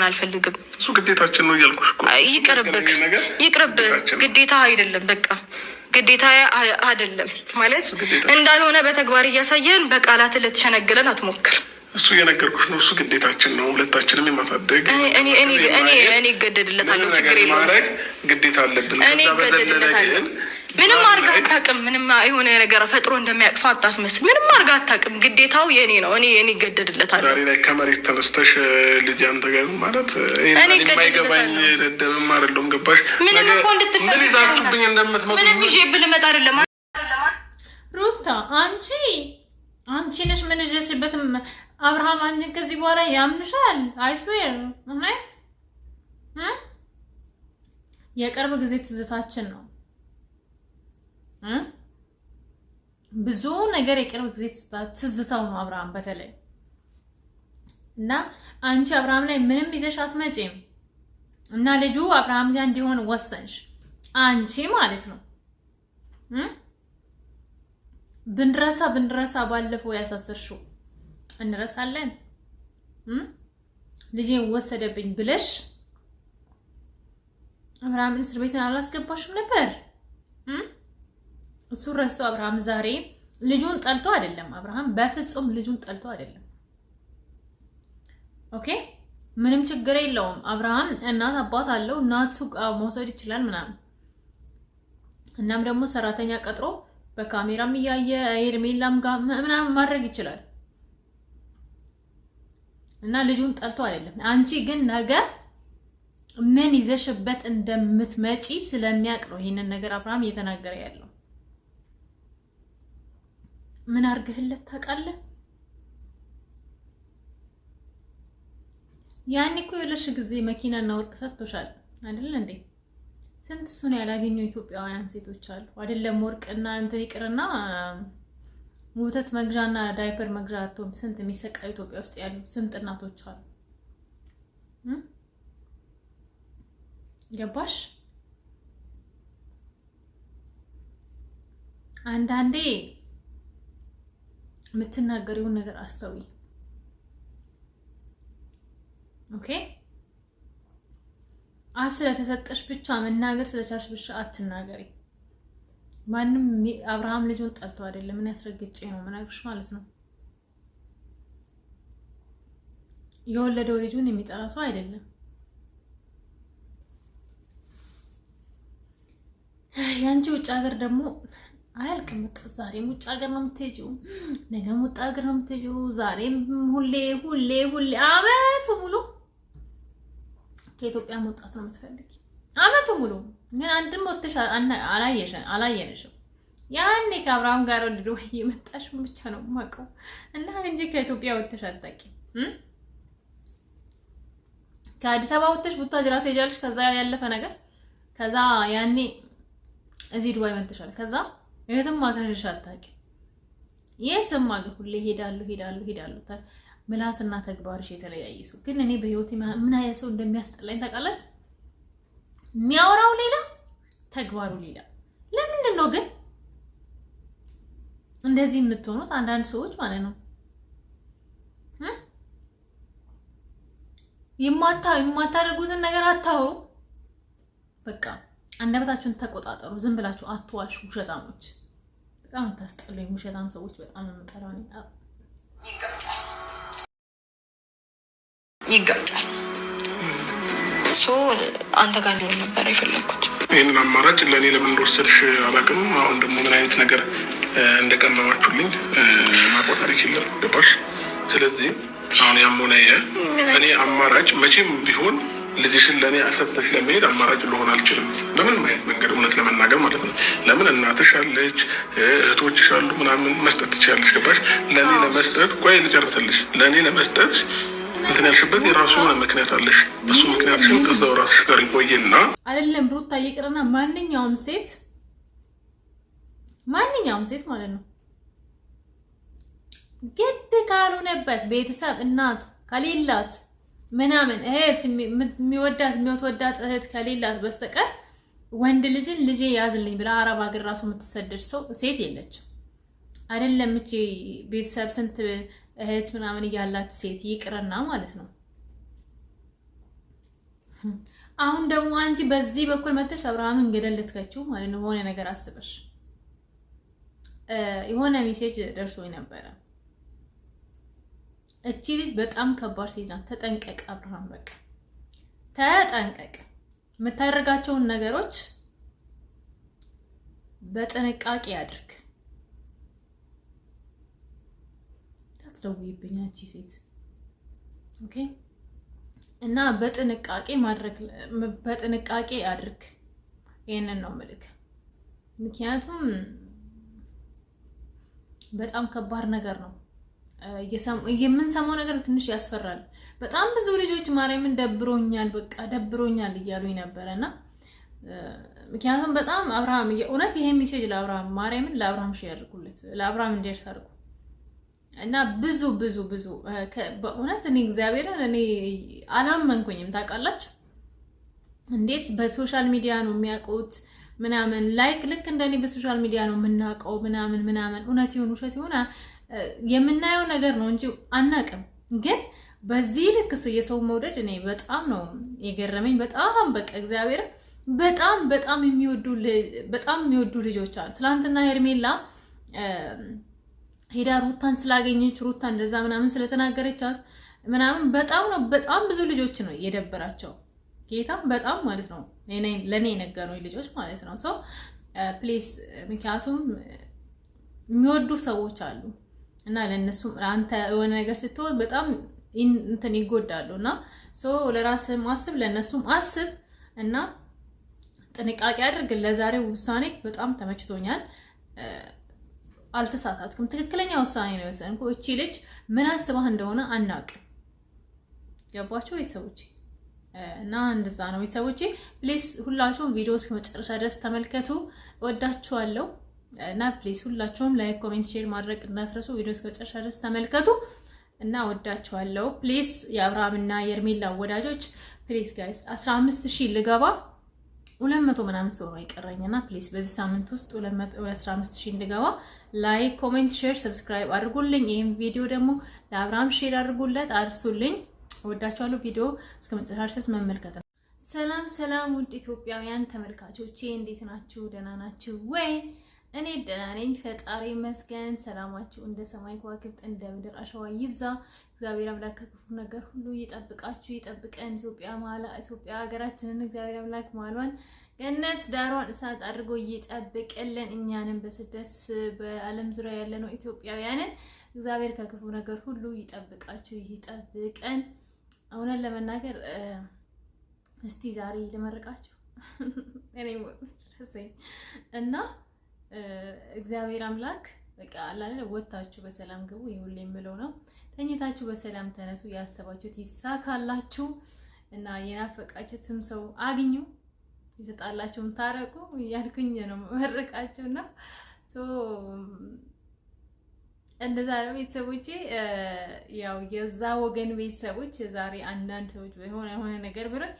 እንድትለኝ አልፈልግም። እሱ ግዴታችን ነው እያልኩሽ እኮ። ይቅርብ፣ ግዴታ አይደለም። በቃ ግዴታ አይደለም ማለት እንዳልሆነ በተግባር እያሳየን በቃላት ልትሸነግለን አትሞክር። እሱ እየነገርኩሽ ነው። እሱ ግዴታችን ነው፣ ሁለታችንም የማሳደግ እኔ እገደድለታለሁ። ችግር የለውም። ግዴታ አለብን። እኔ እገደድለታለሁ። ምንም አርጋ አታውቅም። ምንም የሆነ ነገር ፈጥሮ እንደሚያቅሰው አታስመስል። ምንም አርጋ አታውቅም። ግዴታው የኔ ነው። እኔ እገደድለታለሁ። ዛሬ ላይ ከመሬት ተነስተሽ ልጅ አንተ ጋር ማለት የማይገባኝ ደደብም አይደለም። ገባሽ? ምንም እኮ እንድትፈልጉብኝ እንደምትመጡ ምንም ይዤ ብልመጣ አይደለም። ሩታ አንቺ ነሽ ምን ይዤሽበትም አብርሃም አንቺን ከዚህ በኋላ ያምንሻል። አይስዌር ማለት የቅርብ ጊዜ ትዝታችን ነው። ብዙ ነገር የቅርብ ጊዜ ትዝታው ነው አብርሃም በተለይ እና አንቺ አብርሃም ላይ ምንም ይዘሽ አትመጪም እና ልጁ አብርሃም ጋር እንዲሆን ወሰንሽ አንቺ ማለት ነው። ብንረሳ ባለፈው ያሳሰርሽው እንረሳለን። ልጄን ወሰደብኝ ብለሽ አብርሃምን እስር ቤት አላስገባሽም ነበር። እሱ ረስቶ አብርሃም ዛሬ ልጁን ጠልቶ አይደለም። አብርሃም በፍጹም ልጁን ጠልቶ አይደለም። ኦኬ ምንም ችግር የለውም። አብርሃም እናት አባት አለው። እናቱ መውሰድ ይችላል ምናምን። እናም ደግሞ ሰራተኛ ቀጥሮ በካሜራም እያየ ሄርሜላም ጋር ምናምን ማድረግ ይችላል እና ልጁን ጠልቶ አይደለም። አንቺ ግን ነገ ምን ይዘሽበት እንደምትመጪ ስለሚያውቅ ነው ይሄንን ነገር አብርሃም እየተናገረ ያለው። ምን አርገህለት ታውቃለህ? ያኔ እኮ የለሽ ጊዜ መኪናና ወርቅ ሰጥቶሻል አይደል እንዴ? ስንት እሱን ያላገኙ ኢትዮጵያውያን ሴቶች አሉ አይደለም? ወርቅና እንትን ይቅርና ወተት መግዣና ዳይፐር መግዣ አጥተው ስንት የሚሰቃዩ ኢትዮጵያ ውስጥ ያሉ ስንት እናቶች አሉ። ገባሽ? አንዳንዴ የምትናገሪውን ነገር አስተዊ። ኦኬ አፍ ስለተሰጠሽ ብቻ መናገር ስለቻልሽ ብቻ አትናገሪ። ማንም አብርሃም ልጁን ጠልቶ አይደለም። ምን ያስረግጬ ነው ምናግርሽ ማለት ነው። የወለደው ልጁን የሚጠራ ሰው አይደለም። ያንቺ ውጭ ሀገር ደግሞ አያልቅም። በቃ ዛሬም ውጭ ሀገር ነው የምትሄጂው፣ ነገም ውጭ ሀገር ነው የምትሄጂው። ዛሬም ሁሌ አመቱ ሙሉ ከኢትዮጵያ መውጣት ነው የምትፈልጊ። አመቱ ሙሉ ግን አንድም ወጥተሽ አላየንሽም። ያኔ ከአብርሃም ጋር ወደ ዱባይ የመጣሽ ብቻ ነው የማውቀው እና እንጂ ከኢትዮጵያ ወጥተሽ አታውቂም። ከአዲስ አበባ ወጥተሽ ቡታጅራ ትሄጃለሽ። ከዛ ያለፈ ነገር ከዛ ያኔ እዚህ ዱባይ መጥተሻል። ከዛ የትም ሀገርሽ አታውቂም። የትም ሀገር ሁሌ ሄዳለሁ። ምላስና ተግባርሽ የተለያየ ሰው። ግን እኔ በህይወቴ ምን አይነት ሰው እንደሚያስጠላኝ ታውቃላችሁ? የሚያወራው ሌላ ተግባሩ ሌላ። ለምንድን ነው ግን እንደዚህ የምትሆኑት? አንዳንድ ሰዎች ማለት ነው የማታደርጉትን ነገር አታውሩ። በቃ አንደበታችሁን ተቆጣጠሩ። ዝም ብላችሁ አትዋሹ። ውሸታሞች በጣም ታስጠሉኝ። ውሸታም ሰዎች በጣም ነው የምጠራው። ይጋጫል። አንተ ጋር እንዲሆን ነበር የፈለኩት። ይህንን አማራጭ ለእኔ ለምን እንደወሰድሽ አላውቅም። አሁን ደግሞ ምን አይነት ነገር እንደቀመማችሁልኝ ማቆጣሪክ የለም። ገባሽ? ስለዚህ አሁን ያሞነ እኔ አማራጭ መቼም ቢሆን ልጅሽን ለእኔ አሰጥተሽ ለመሄድ አማራጭ ልሆን አልችልም። በምንም አይነት መንገድ እውነት ለመናገር ማለት ነው። ለምን እናትሽ አለች፣ እህቶችሽ አሉ፣ ምናምን መስጠት ትችላለሽ። ገባሽ? ለእኔ ለመስጠት ቆይ ልጨርስልሽ። ለእኔ ለመስጠት እንትን ያልሽበት የራሱ የሆነ ምክንያት አለሽ። እሱ ምክንያትሽን ከዛው ራስሽ ጋር ይቆይና አይደለም ሩታ ይቅርና ማንኛውም ሴት ማለት ነው ግድ ካልሆነበት ቤተሰብ እናት ከሌላት ምናምን እህት የሚወዳት እህት ከሌላት በስተቀር ወንድ ልጅን ልጄ ያዝልኝ ብላ አረብ ሀገር ራሱ የምትሰደድ ሴት የለችም። አይደለም እቺ ቤተሰብ ስንት እህት ምናምን እያላት ሴት ይቅርና ማለት ነው። አሁን ደግሞ አንቺ በዚህ በኩል መተሽ አብርሃምን ገደል ልትከቺው ማለት ነው። ሆነ ነገር አስበሽ የሆነ ሜሴጅ ደርሶኝ ነበረ። እቺ ልጅ በጣም ከባድ ሴት ናት። ተጠንቀቅ አብርሃም፣ በቃ ተጠንቀቅ። የምታደርጋቸውን ነገሮች በጥንቃቄ አድርግ። ታትደውይብኝ አንቺ ሴት ኦኬ። እና በጥንቃቄ አድርግ። ይሄንን ነው ምልክ። ምክንያቱም በጣም ከባድ ነገር ነው የምንሰማው ነገር ትንሽ ያስፈራል። በጣም ብዙ ልጆች ማርያምን ደብሮኛል፣ በቃ ደብሮኛል እያሉኝ ነበረና ምክንያቱም በጣም አብርሃም የእውነት ይሄ ሜሴጅ ለአብርሃም ማርያምን ለአብርሃም ሼር አድርጉለት፣ ለአብርሃም እንዲደርስ አድርጉ እና ብዙ በእውነት እኔ እግዚአብሔርን እኔ አላመንኩኝም። ታውቃላችሁ እንዴት በሶሻል ሚዲያ ነው የሚያውቁት ምናምን ልክ እንደኔ በሶሻል ሚዲያ ነው የምናውቀው ምናምን እውነት ይሁን ውሸት ይሁን የምናየው ነገር ነው እንጂ አናውቅም። ግን በዚህ ልክ የሰው መውደድ እኔ በጣም ነው የገረመኝ። በጣም በቃ እግዚአብሔር በጣም የሚወዱ ልጆች አሉ። ትናንትና ሄርሜላ ሄዳ ሩታን ስላገኘች ሩታ እንደዛ ምናምን ስለተናገረቻት ምናምን በጣም ብዙ ልጆች ነው የደበራቸው። ጌታ በጣም ማለት ነው ለኔ የነገሩኝ ልጆች ማለት ነው። ሶ ፕሊዝ ምክንያቱም የሚወዱ ሰዎች አሉ እና ለነሱ አንተ የሆነ ነገር ስትሆን በጣም እንትን ይጎዳሉ እና ሶ ለራስህም አስብ ለነሱም አስብ እና ጥንቃቄ አድርግ። ለዛሬው ውሳኔ በጣም ተመችቶኛል። አልተሳሳትክም። ትክክለኛ ውሳኔ ነው የወሰንኩ። እቺ ልጅ ምን አስባህ እንደሆነ አናውቅም። ገባችሁ ቤተሰቦቼ? እና እንደዛ ነው ቤተሰቦቼ። ፕሊዝ ሁላችሁም ቪዲዮ እስከ መጨረሻ ድረስ ተመልከቱ። ወዳችኋለሁ እና ፕሊዝ ሁላችሁም ላይክ፣ ኮሜንት፣ ሼር ማድረግ እንዳትረሱ። ቪዲዮ እስከ መጨረሻ ድረስ ተመልከቱ እና ወዳችኋለሁ። ፕሊዝ የአብርሃምና የሄርሜላ ወዳጆች ፕሊዝ ጋይስ 15000 ልገባ 200 ምናምን ሰው አይቀረኝና ፕሊዝ በዚህ ሳምንት ውስጥ 15000 ልገባ ላይክ፣ ኮሜንት፣ ሼር፣ ሰብስክራይብ አድርጉልኝ። ይሄን ቪዲዮ ደግሞ ለአብርሃም ሼር አድርጉለት፣ አድርሱልኝ። ወዳችኋለሁ። ቪዲዮ እስከ መጨረሻ ድረስ መመልከት ነው። ሰላም ውድ ኢትዮጵያውያን ተመልካቾቼ እንዴት ናችሁ? ደህና ናችሁ ወይ? እኔ ደህና ነኝ፣ ፈጣሪ ይመስገን። ሰላማችሁ እንደ ሰማይ ከዋክብት እንደ ምድር አሸዋ ይብዛ። እግዚአብሔር አምላክ ከክፉ ነገር ሁሉ ይጠብቃችሁ፣ ይጠብቀን። ኢትዮጵያ ሀገራችንን እግዚአብሔር አምላክ ማሏን ገነት ዳሯን እሳት አድርጎ ይጠብቅልን። እኛንም በስደት በዓለም ዙሪያ ያለነው ኢትዮጵያውያንን እግዚአብሔር ከክፉ ነገር ሁሉ ይጠብቃችሁ፣ ይጠብቀን። እውነት ለመናገር እስቲ ዛሬ ልመርቃችሁ እኔ እና እግዚአብሔር አምላክ በቃ አላለ ወጣችሁ በሰላም ግቡ። ይሁን የምለው ነው። ተኝታችሁ በሰላም ተነሱ። ያሰባችሁት ይሳካላችሁ እና የናፈቃችሁትም ሰው አግኙ፣ የተጣላችሁም ታረቁ እያልኩኝ ነው መርቃችሁና እንደዛ ነው ቤተሰቦቼ። ያው የዛ ወገን ቤተሰቦች ዛሬ አንዳንድ ሰዎች የሆነ ነገር ብለው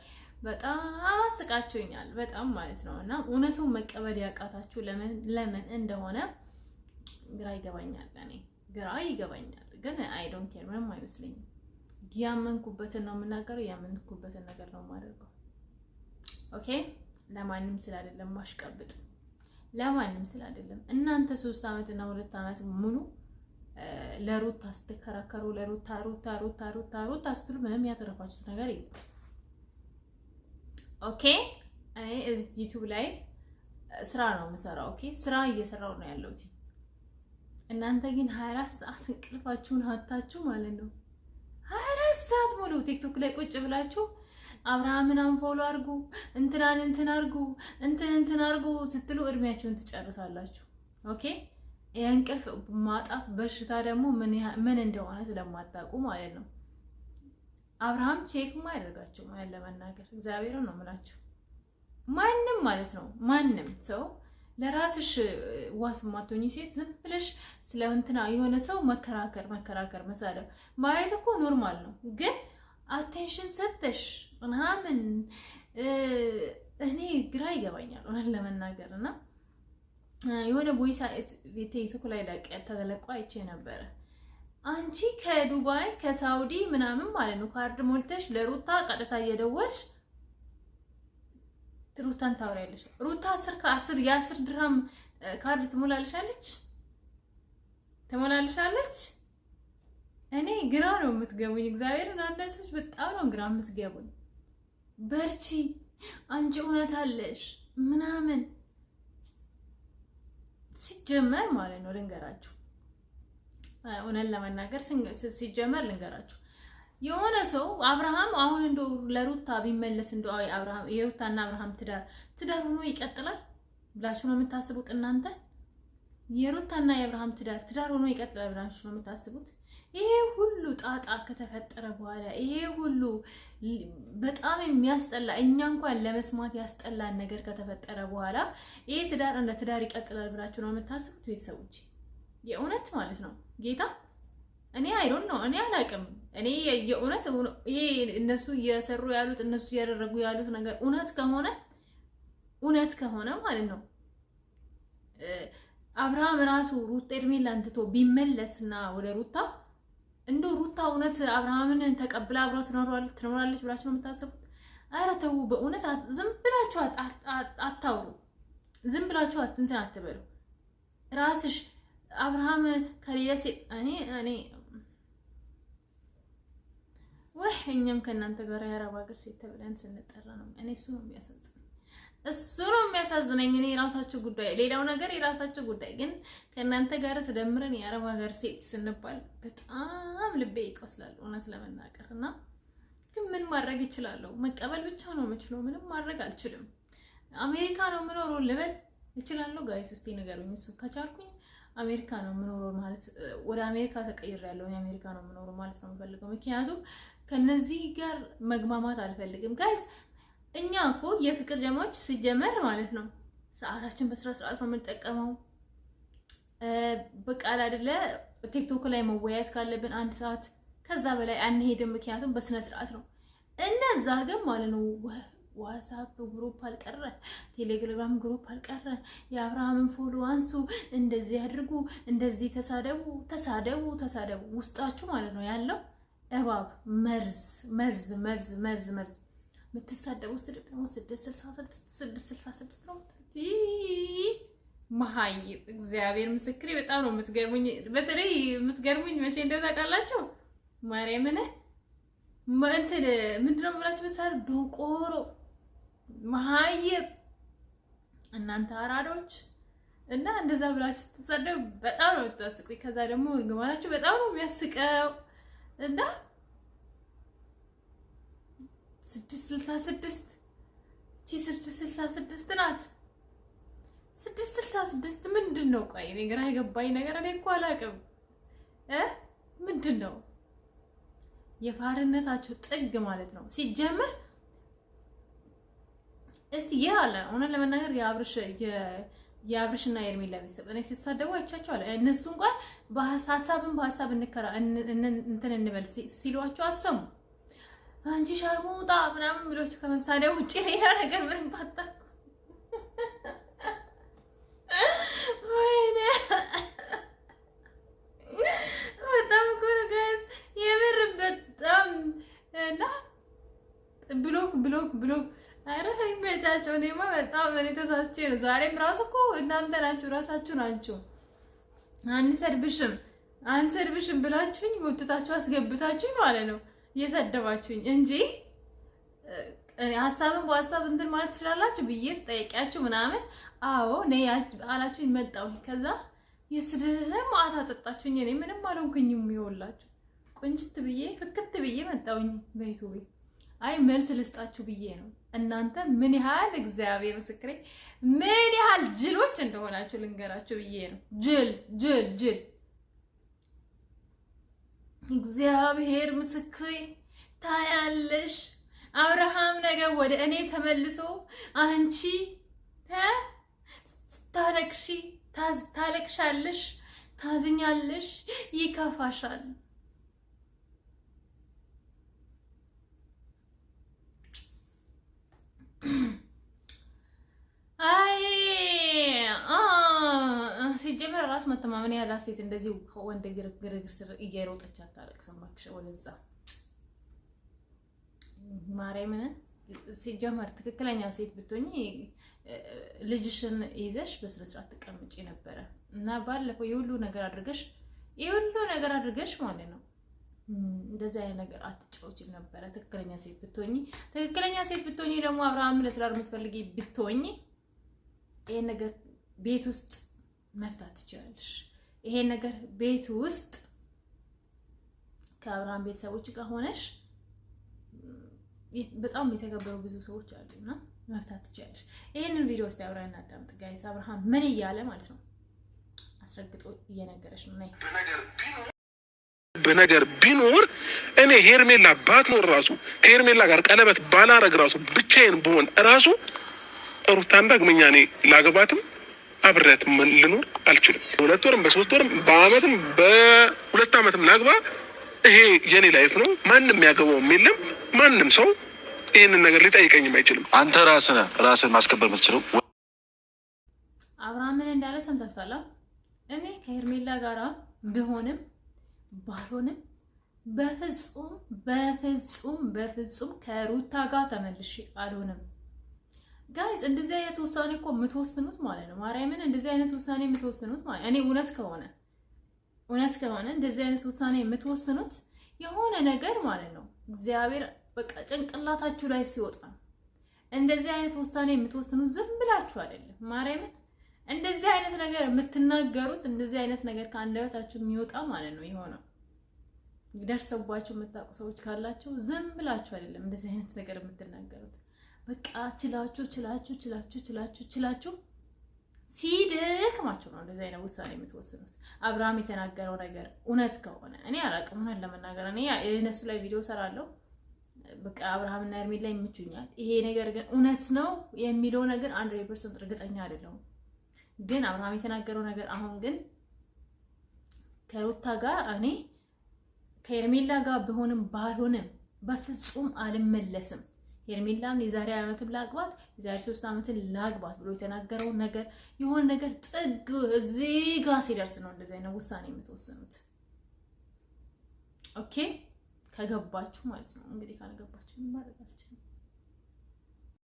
በጣም አስቃችሁኛል፣ በጣም ማለት ነው። እና እውነቱን መቀበል ያቃታችሁ ለምን እንደሆነ ግራ ይገባኛል። እኔ ግራ ይገባኛል፣ ግን አይ ዶንት ኬር፣ ምንም አይመስለኝም። ያመንኩበትን ነው የምናገረው፣ ያመንኩበትን ነገር ነው የማደርገው። ኦኬ፣ ለማንም ስላይደለም ማሽቀብጥ፣ ለማንም ስላይደለም። እናንተ 3 አመት እና 2 አመት ሙሉ ለሩታ ስትከራከሩ ሩታ ስትሉ ምንም ያተረፋችሁት ነገር የለም። ኦኬ፣ እኔ ዩቲዩብ ላይ ስራ ነው የምሰራው። ኦኬ፣ ስራ እየሰራው ነው ያለሁት። እናንተ ግን 24 ሰዓት እንቅልፋችሁን አታችሁ ማለት ነው። 24 ሰዓት ሙሉ ቲክቶክ ላይ ቁጭ ብላችሁ አብርሃምን አንፎሎ አድርጉ፣ እንትን አድርጉ ስትሉ እድሜያችሁን ትጨርሳላችሁ። ኦኬ፣ የእንቅልፍ ማጣት በሽታ ደግሞ ምን እንደሆነ ስለማታውቁ ማለት ነው። አብርሃም ቼክም አያደርጋቸው ማለት ለመናገር እግዚአብሔርን ነው የምላችሁ። ማንም ማለት ነው ማንም ሰው ለራስሽ ዋስ ማቶኝ ሴት ዝም ብለሽ ስለእንትና የሆነ ሰው መከራከር መሳደብ ማየት እኮ ኖርማል ነው። ግን አቴንሽን ሰጥተሽ ምናምን እኔ ግራ ይገባኛል እውነት ለመናገር እና የሆነ ቦይስ ቲክቶክ ላይ ተለቆ አይቼ ነበረ። አንቺ ከዱባይ ከሳውዲ ምናምን ማለት ነው ካርድ ሞልተሽ ለሩታ ቀጥታ እየደወልሽ ሩታን ታወሪያለሽ። ሩታ 10 የ10 ድርሃም ካርድ ትሞላልሻለች። እኔ ግራ ነው የምትገቡኝ። እግዚአብሔርን አንዳንድ ሰዎች በጣም ነው ግራ የምትገቡኝ። በርቺ አንቺ እውነት አለሽ ምናምን ሲጀመር ማለት ነው። ልንገራችሁ እውነት ለመናገር ሲጀመር ልንገራችሁ የሆነ ሰው አብርሃም አሁን እንደው ለሩታ ቢመለስ እንደው አብርሃም የሩታና አብርሃም ትዳር ሆኖ ይቀጥላል ብላችሁ ነው የምታስቡት እናንተ? የሩታና የአብርሃም ትዳር ሆኖ ይቀጥላል ብላችሁ ነው የምታስቡት? ይሄ ሁሉ ጣጣ ከተፈጠረ በኋላ ይሄ ሁሉ በጣም የሚያስጠላ እኛ እንኳን ለመስማት ያስጠላን ነገር ከተፈጠረ በኋላ ይሄ ትዳር እንደ ትዳር ይቀጥላል ብላችሁ ነው የምታስቡት? ቤተሰቦች የእውነት ማለት ነው ጌታ እኔ አይዶን ነው እኔ አላቅም። እኔ የእውነት ይሄ እነሱ እየሰሩ ያሉት እነሱ እያደረጉ ያሉት ነገር እውነት ከሆነ ማለት ነው አብርሃም ራሱ ሩታ ኤርሜላን ትቶ ቢመለስና ወደ ሩታ እንደው ሩታ እውነት አብርሃምን ተቀብላ አብራ ትኖራለች ብላችሁ ነው የምታስቡት? ኧረ ተው በእውነት ዝም ብላችሁ አታውሩ። ዝም ብላችሁ እንትን አትበሉ። ራስሽ አብርሃም ከሌላ ሴት እኔ ወይ እኛም ከእናንተ ጋር የአረብ ሀገር ሴት ተብለን ስንጠራ ነው። እኔ እሱ ነው የሚያሳዝነኝ። እኔ የራሳችሁ ጉዳይ፣ ሌላው ነገር የራሳችሁ ጉዳይ፣ ግን ከእናንተ ጋር ተደምረን የአረብ ሀገር ሴት ስንባል በጣም ልቤ ይቆስላል እውነት ለመናገር እና ግን ምን ማድረግ እችላለሁ? መቀበል ብቻ ነው የምችለው። ምንም ማድረግ አልችልም። አሜሪካ ነው የምኖረው ልበል እችላለሁ? ጋይስ እስቲ ንገሩኝ። እሱ ከቻልኩኝ አሜሪካ ነው የምኖረው ማለት ወደ አሜሪካ ተቀይሬያለሁ። አሜሪካ ነው የምኖረው ማለት ነው የምፈልገው። ምክንያቱም ከነዚህ ጋር መግማማት አልፈልግም ጋይስ። እኛ እኮ የፍቅር ጀማዎች ሲጀመር ማለት ነው ሰዓታችን በስራ ስርዓት ነው የምንጠቀመው። በቃ አይደለ ቲክቶክ ላይ መወያየት ካለብን 1 ሰዓት ከዛ በላይ አንሄድም። ምክንያቱም በስነ ስርዓት ነው። እነዛ ግን ማለት ነው ዋትስአፕ ግሩፕ አልቀረ፣ ቴሌግራም ግሩፕ አልቀረ፣ የአብርሃምን ፎሎ አንሱ፣ እንደዚህ አድርጉ፣ እንደዚህ ተሳደቡ ውስጣችሁ ማለት ነው ያለው እባብ መርዝ የምትሳደቡ ስድብ ደግሞ 666 ነው። መሀይ እግዚአብሔር ምስክሬ በጣም ነው የምትገርሙኝ። በተለይ የምትገርሙኝ መቼ እንደው ታውቃላችሁ? ማርያምን እንትን ምንድን ነው ብላችሁ ብታር ዶንቆሮ መሀይብ እናንተ አራዶች እና እንደዛ ብላችሁ ስትሰደቡ በጣም ነው የምታስቁኝ። ከዛ ደግሞ እርግማናችሁ በጣም ነው የሚያስቀው እና 666 666 ናት። 666 ምንድን ነው? ቆይ እኔ ግራ የገባኝ ነገር እኔ እኮ አላውቅም። ምንድን ነው የፋርነታችሁ ጥግ ማለት ነው? ሲጀመር እስቲ ይሄ አለ ሆነ ለመናገር የአብርሽና የኤርሜላ ቤተሰብ እኔ ሲሳደቡ አይቻቸዋለሁ። እነሱ እንኳን በሀሳብ እንትን እንበል ሲሏቸው አሰሙ። አንቺ ሻርሙጣ ምናምን ብሎች ከመሳደብ ውጪ ሌላ ነገር ምንም ባታውቁ። ወይኔ በጣም እኮ ነው ጋይስ የምር በጣም እና ብሎክ አረ ይመቻቸው። እኔማ በጣም እኔ ተሳስቼ ነው። ዛሬም ራሱ እኮ እናንተ ናችሁ ራሳችሁ ናችሁ አንሰድብሽም ብላችሁኝ ወጥታችሁ አስገብታችሁኝ ማለት ነው እየሰደባችሁኝ እንጂ ሀሳብን በሀሳብ እንትን ማለት ትችላላችሁ ብዬ ስጠይቂያችሁ ምናምን አዎ ነይ አላችሁኝ መጣሁኝ። ከዛ የስድብ ማታ ጠጣችሁኝ። እኔ ምንም አልሆንኩኝም። ይኸውላችሁ ቁንጭት ብዬ ፍክት ብዬ መጣሁኝ በዩቲዩብ። አይ መልስ ልስጣችሁ ብዬ ነው። እናንተ ምን ያህል እግዚአብሔር ምስክሬ ምን ያህል ጅሎች እንደሆናችሁ ልንገራችሁ ብዬ ነው። ጅል እግዚአብሔር ምስክሬ ታያለሽ። አብርሃም ነገር ወደ እኔ ተመልሶ አንቺ ታለቅሻለሽ፣ ታዝኛለሽ፣ ይከፋሻል። አይ ሲጀመር ራስ መተማመን ያላት ሴት እንደዚህ ከወንድ ግርግር ስር እየሮጠች አታለቅስም። እባክሽ ወደዛ ማርያምን ሲጀመር ትክክለኛ ሴት ብትሆኚ ልጅሽን ይዘሽ በስነ ስርዓት ተቀምጪ ነበረ እና ባለፈው የሁሉ ነገር አድርገሽ ማለት ነው እንደዚህ አይነት ነገር አትጫወቺም ነበረ። ትክክለኛ ሴት ብትሆኚ ደግሞ አብርሃም ለትዳር የምትፈልጊ ብትሆኚ ይሄን ነገር ቤት ውስጥ መፍታት ትችላለሽ። ይሄን ነገር ቤት ውስጥ ከአብርሃም ቤተሰቦች ጋር ሆነሽ በጣም የተከበሩ ብዙ ሰዎች አሉና መፍታት ትችላለሽ። ይሄንን ቪዲዮ ውስጥ አብረን እናዳምጥ ጋይስ። አብርሃም ምን እያለ ማለት ነው አስረግጦ እየነገረሽ ነው። በነገር ቢኖር እኔ ሄርሜላ ባትኖር ራሱ ከሄርሜላ ጋር ቀለበት ባላረግ ራሱ ብቻዬን ብሆን ራሱ ሩታን ዳግመኛ እኔ ላገባትም አብሬያት ልኖር አልችልም። 2 ወርም በ3 ወርም በአመትም በ2 አመትም ላግባ። ይሄ የኔ ላይፍ ነው። ማንም ያገባውም የለም። ማንም ሰው ይሄንን ነገር ሊጠይቀኝም አይችልም። አንተ ራስን ማስከበር የምትችለው አብርሃም ምን እንዳለ ሰምታችኋል። እኔ ከሄርሜላ ጋራ ቢሆንም ባልሆንም በፍጹም ከሩታ ጋር ተመልሼ አልሆንም። ጋይስ እንደዚህ አይነት ውሳኔ እኮ የምትወስኑት ማለት ነው ማርያምን፣ እንደዚህ አይነት ውሳኔ የምትወስኑት ማለት እኔ እውነት ከሆነ እንደዚህ አይነት ውሳኔ የምትወስኑት የሆነ ነገር ማለት ነው እግዚአብሔር በቃ ጭንቅላታችሁ ላይ ሲወጣ እንደዚህ አይነት ውሳኔ የምትወስኑት ዝም ብላችሁ አይደለም። ማርያምን እንደዚህ አይነት ነገር የምትናገሩት እንደዚህ አይነት ነገር ከአንደበታችሁ የሚወጣ ማለት ነው የሆነው ደርሰባችሁ የምታውቁ ሰዎች ካላችሁ ዝም ብላችሁ አይደለም እንደዚህ አይነት ነገር የምትናገሩት። በቃ ችላችሁ ሲደክማችሁ ነው እንደዚህ አይነት ውሳኔ የምትወስኑት። አብርሃም የተናገረው ነገር እውነት ከሆነ እኔ አላውቅም፣ ምን ለመናገር እኔ የነሱ ላይ ቪዲዮ ሰራለሁ። በቃ አብርሃም እና ሄርሜላ ይመቹኛል። ይሄ ነገር ግን እውነት ነው የሚለው ነገር 100% እርግጠኛ አይደለሁም። ግን አብርሃም የተናገረው ነገር አሁን ግን ከሩታ ጋር እኔ ከሄርሜላ ጋር ቢሆንም ባልሆንም በፍጹም አልመለስም። ሄርሜላም የዛሬ ዓመትም ላግባት የዛሬ 3 ዓመትን ላግባት ብሎ የተናገረው ነገር የሆነ ነገር ጥግ እዚህ ጋር ሲደርስ ነው እንደዚህ አይነት ውሳኔ የምትወስኑት። ኦኬ ከገባችሁ ማለት ነው። እንግዲህ ካልገባችሁ ማድረግ አልችልም።